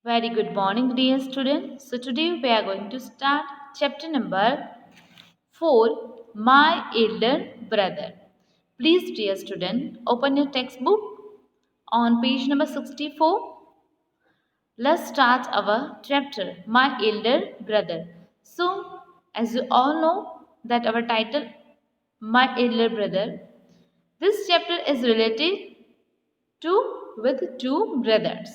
Very good morning, dear students. So, today we are going to start chapter number 4, My Elder Brother. Please, dear student, open your textbook on page number 64. Let's start our chapter, My Elder Brother. So, as you all know, that our title, My Elder Brother, this chapter is related to with two brothers.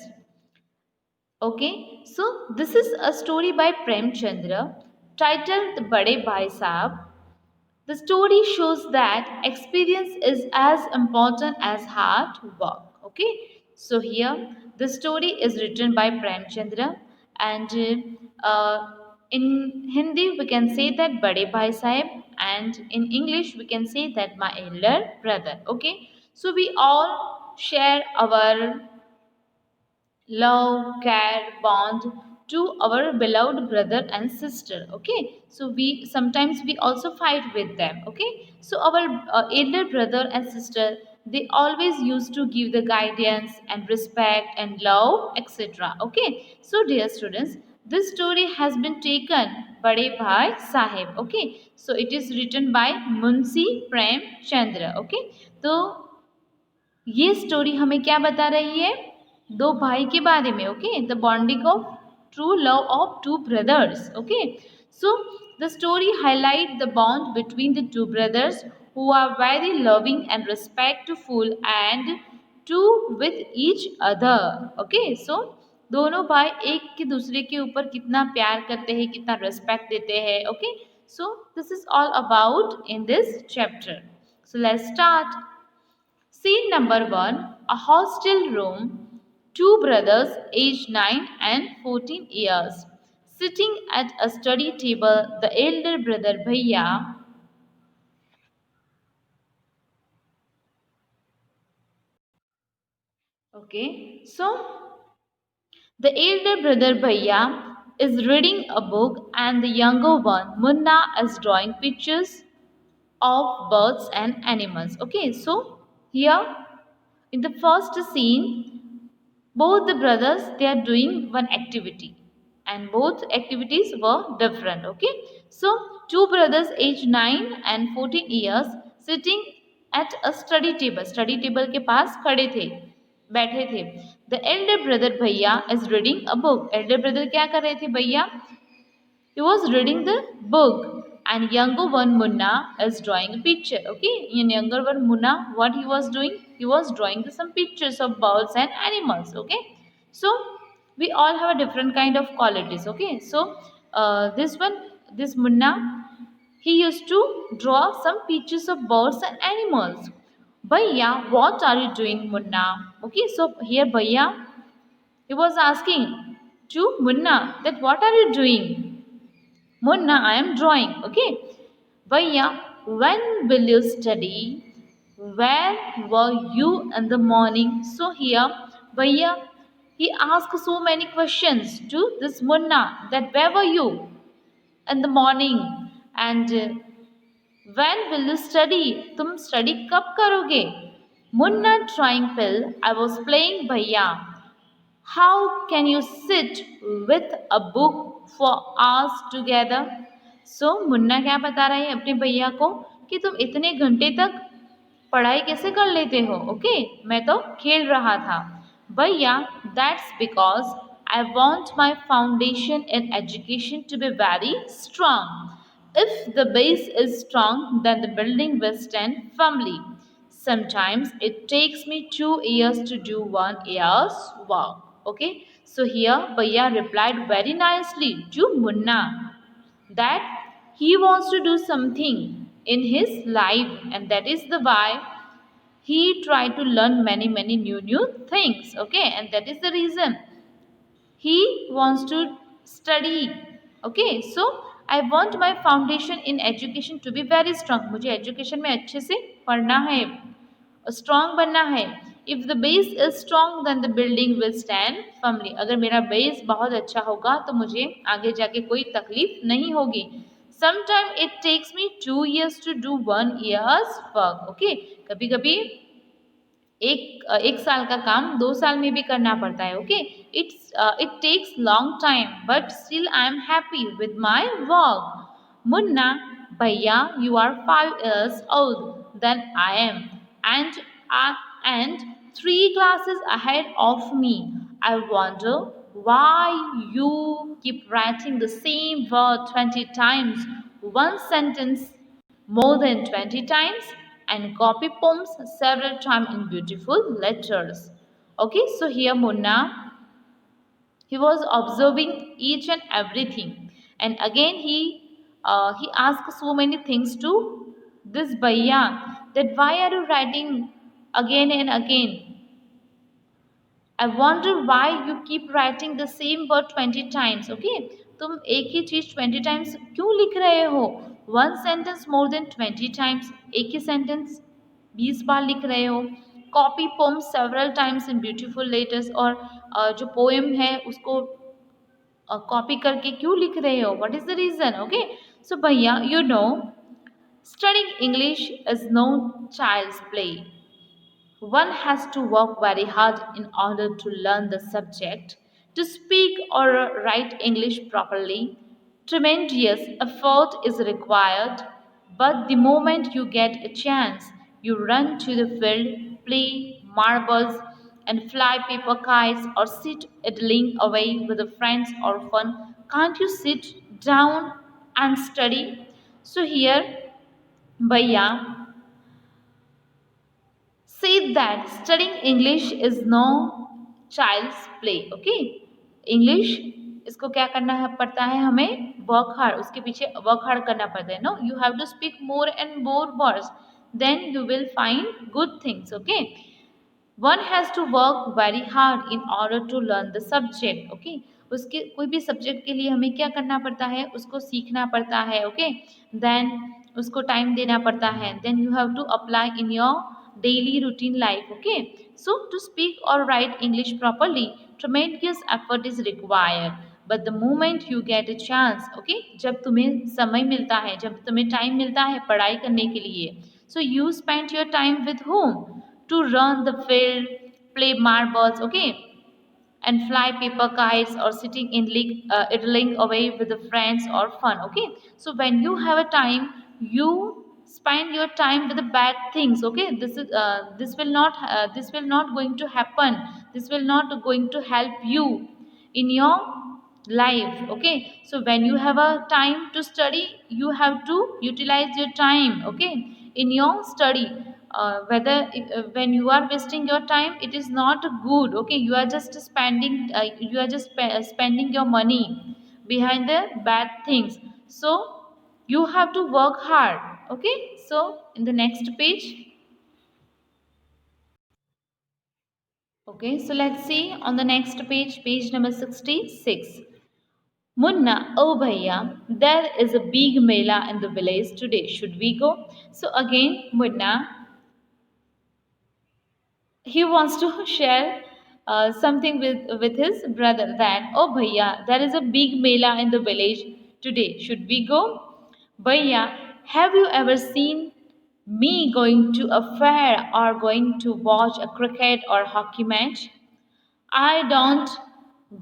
Okay, so this is a story by Prem Chandra titled Bade Bhai Saab. The story shows that experience is as important as hard work. Okay, so here the story is written by Prem Chandra, and in Hindi we can say that Bade Bhai Sahib, and in English we can say that my elder brother. Okay, so we all share our love, care, bond to our beloved brother and sister. Okay, so we sometimes we also fight with them. Okay, so our elder brother and sister, they always used to give the guidance and respect and love, etc. Okay, so dear students, this story has been taken Bade Bhai Sahib. Okay, so it is written by Munshi Prem Chandra. Okay, तो ये story हमें क्या बता रही है? दो भाई के बारे में. Okay, the bonding of true love of two brothers. Okay, so the story highlight the bond between the two brothers who are very loving and respectful and to with each other. Okay, so दोनों भाई एक के दूसरे के ऊपर कितना प्यार करते हैं, कितना रेस्पेक्ट देते हैं. Okay, so this is all about in this chapter. So let's start. Scene number 1, a hostel room. Two brothers aged 9 and 14 years. Sitting at a study table, the elder brother Bhaiya. Okay, so the elder brother Bhaiya is reading a book, and the younger one, Munna, is drawing pictures of birds and animals. Okay, so here in the first scene, both the brothers, they are doing one activity, and both activities were different. Okay, so two brothers aged 9 and 14 years sitting at a study table के पास खड़े थे, बैठे थे. The elder brother भैया is reading a book. Elder brother क्या कर रहे थे भैया? He was reading the book, and younger one Munna is drawing a picture. Okay, in younger one Munna, what he was doing? He was drawing some pictures of birds and animals. Okay, so we all have a different kind of qualities. Okay, so this Munna, he used to draw some pictures of birds and animals. Bhaiya, what are you doing, Munna? Okay, so here Bhaiya, he was asking to Munna that what are you doing? Munna, I am drawing. Okay. Bhaiya, when will you study? Where were you in the morning? So here, Bhaiya, he asked so many questions to this Munna that where were you in the morning? And when will you study? तुम study कब करोगे? Munna trying pill, I was playing Bhaiya. How can you sit with a book for hours together? So Munna क्या बता रहा है अपने भैया को कि तुम इतने घंटे तक पढ़ाई कैसे कर लेते हो? ओके, मैं तो खेल रहा था. भैया, that's because I want my foundation in education to be very strong. If the base is strong, then the building will stand firmly. Sometimes it takes me 2 years to do 1 year's work. Okay, so here Bhaiya replied very nicely to Munna that he wants to do something in his life, and that is the why he tried to learn many new things. Okay, and that is the reason he wants to study. Okay, so I want my foundation in education to be very strong. मुझे education में अच्छे से पढ़ना है, strong बनना है. If the base is strong, then the building will stand firmly. अगर मेरा base बहुत अच्छा होगा तो मुझे आगे जाके कोई तकलीफ नहीं होगी. Sometimes it takes me 2 years to do 1 year's work. Okay, कभी कभी एक साल का काम 2 साल में भी करना पड़ता है. Okay, it takes long time but still I am happy with my work. Munna, भैया, you are 5 years old than I am, and and 3 classes ahead of me. I wonder why you keep writing the same word 20 times, one sentence more than 20 times, and copy poems several times in beautiful letters. Okay, so here Munna, he was observing each and everything, and again he asked so many things to this bhaiya, that why are you writing again and again? I wonder why you keep writing the same word 20 times. Okay, तुम एक ही चीज 20 times क्यों लिख रहे हो? One sentence more than 20 times, एक ही sentence 20 बार लिख रहे हो. Copy poem several times in beautiful letters, और जो poem है उसको कॉपी करके क्यों लिख रहे हो? What is the reason? Okay, so भैया, you know, studying English is no child's play. One has to work very hard in order to learn the subject. To speak or write English properly, tremendous effort is required, but the moment you get a chance, you run to the field, play marbles, and fly paper kites, or sit idling away with the friends or fun. Can't you sit down and study? So here, Bhaiya said that studying English is no child's play. Okay, English, इसको क्या करना है पड़ता है हमें? Work hard, उसके पीछे work hard करना पड़ता है. No, you have to speak more and more words, then you will find good things. Okay, one has to work very hard in order to learn the subject. Okay, उसके कोई भी subject के लिए हमें क्या करना पड़ता है? उसको सीखना पड़ता है. ओके, देन उसको टाइम देना पड़ता है. Then you have to apply in your daily routine life. Okay, so to speak or write English properly, tremendous effort is required, but the moment you get a chance, okay, जब तुम्हें समय मिलता है, जब तुम्हें टाइम मिलता है पढ़ाई करने के लिए, so you spend your time with whom? To run the field, play marbles, okay, and fly paper kites, or sitting in idling away with the friends or fun. Okay, so when you have a time, you spend your time with the bad things. Okay, this will not going to happen, this will not going to help you in your life. Okay, so when you have a time to study, you have to utilize your time, okay, in your study. Whether when you are wasting your time, it is not good. Okay, you are just spending your money behind the bad things. So you have to work hard. Okay, so in the next page. Okay, so let's see on the next page, page number 66. Munna, oh bhaiya, there is a big mela in the village today. Should we go? So again, Munna, he wants to share something with his brother, that, oh bhaiya, there is a big mela in the village today. Should we go? Bhaiya, have you ever seen me going to a fair or going to watch a cricket or hockey match? I don't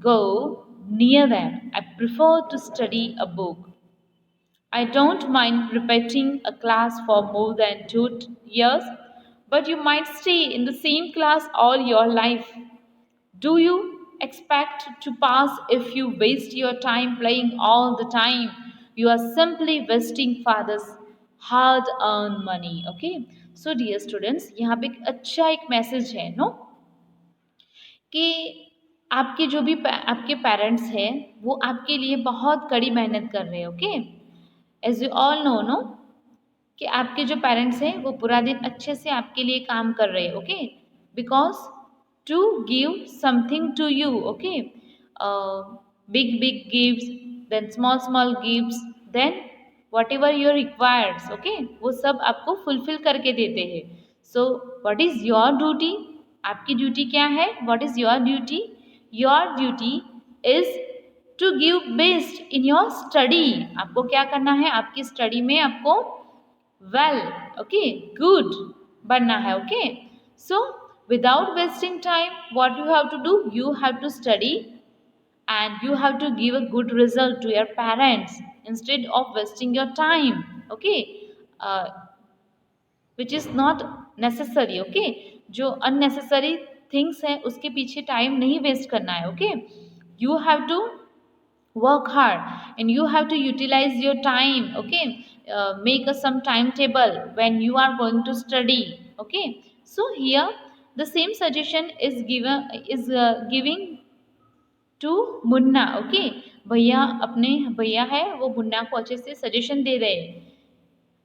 go near them. I prefer to study a book. I don't mind repeating a class for more than 2 years, but you might stay in the same class all your life. Do you expect to pass if you waste your time playing all the time? You are simply wasting father's hard earned money. Okay? So dear students, यहाँ पे एक अच्छा एक message है, no, कि आपके जो भी आपके पेरेंट्स हैं वो आपके लिए बहुत कड़ी मेहनत कर रहे हैं. Okay, as you all know कि आपके जो पेरेंट्स हैं वो पूरा दिन अच्छे से आपके लिए काम कर रहे हैं. Okay, because to give something to you. Okay, big big gives, then small small gives, then whatever your requireds. Okay, वो सब आपको फुलफिल करके देते हैं. So what is your duty? आपकी ड्यूटी क्या है? What is your duty? Your duty is to give best in your study. आपको क्या करना है? आपकी स्टडी में आपको वेल, ओके, गुड बनना है. Okay, so Without wasting time, what you have to do? You have to study and you have to give a good result to your parents instead of wasting your time. Okay, uh, which is not necessary. Okay, जो unnecessary things है उसके पीछे time नहीं waste करना है. Okay, you have to work hard and you have to utilize your time. Okay, make a some timetable when you are going to study. Okay, so here the same suggestion is giving to Munna. Okay, भैया अपने भैया है वो मुन्ना को अच्छे से suggestion दे रहे हैं.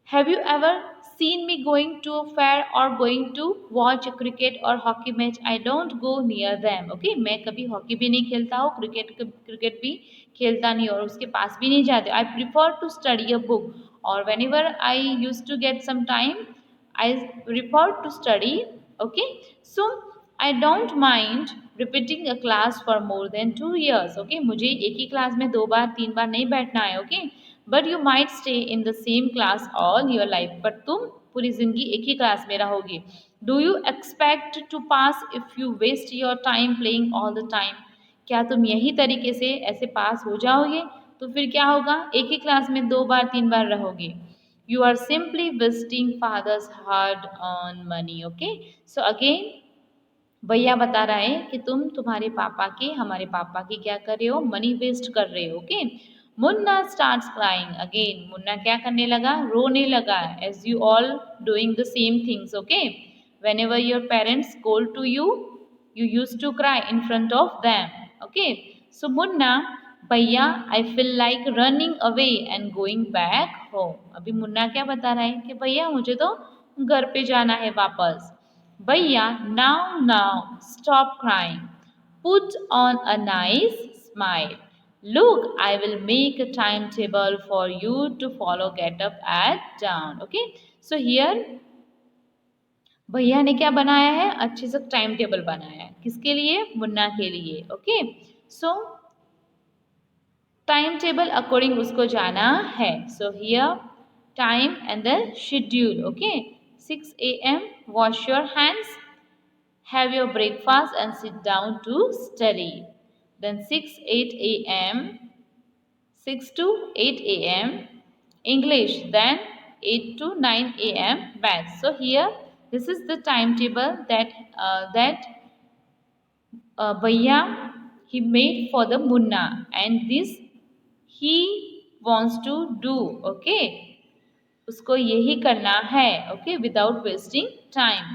Have you ever seen me going to a fair or going to watch a cricket or hockey match? I don't go near them. Okay, मैं कभी हॉकी भी नहीं खेलता हूँ, क्रिकेट भी खेलता नहीं और उसके पास भी नहीं जाते. I prefer to study a book or whenever I used to get some time, I prefer to study. Okay, so I don't mind repeating a class for more than 2 years. Okay, मुझे एक ही class में 2 बार 3 बार नहीं बैठना है. Okay, but you might stay in the same class all your life. But तुम पूरी जिंदगी एक ही क्लास में रहोगे. Do you expect to pass if you waste your time playing all the time? क्या तुम यही तरीके से ऐसे पास हो जाओगे? तो फिर क्या होगा? एक ही क्लास में 2 बार 3 बार रहोगे. You are simply wasting fathers hard earn money. Okay, so again भैया बता रहा है कि तुम तुम्हारे पापा के हमारे पापा की क्या कर रहे हो? मनी वेस्ट कर रहे हो. Okay, Munna starts crying again. Munna क्या करने लगा? रोने लगा. As you all doing the same things. Okay, whenever your parents call to you, you use to cry in front of them. Okay, so Munna, भैया I feel like running away and going back home. अभी मुन्ना क्या बता रहा है कि भैया मुझे तो घर पे जाना है वापस. भैया, now stop crying. Put on a nice smile. Look, I will make a timetable for you to follow. Get up at dawn. Okay, so here भैया ने क्या बनाया है? अच्छे से टाइम टेबल बनाया है. किसके लिए? मुन्ना के लिए. ओके, सो टाइम टेबल अकॉर्डिंग उसको जाना है. So here time and the schedule. Okay, 6 a.m. wash your hands, have your breakfast and sit down to study. Then 6 a.m. 6 to 8 a.m. English. Then 8 to 9 a.m. maths. So here this is the timetable that Bhaiya he made for the Munna, and this he wants to do. Okay, उसको यही करना है. Okay, without wasting time.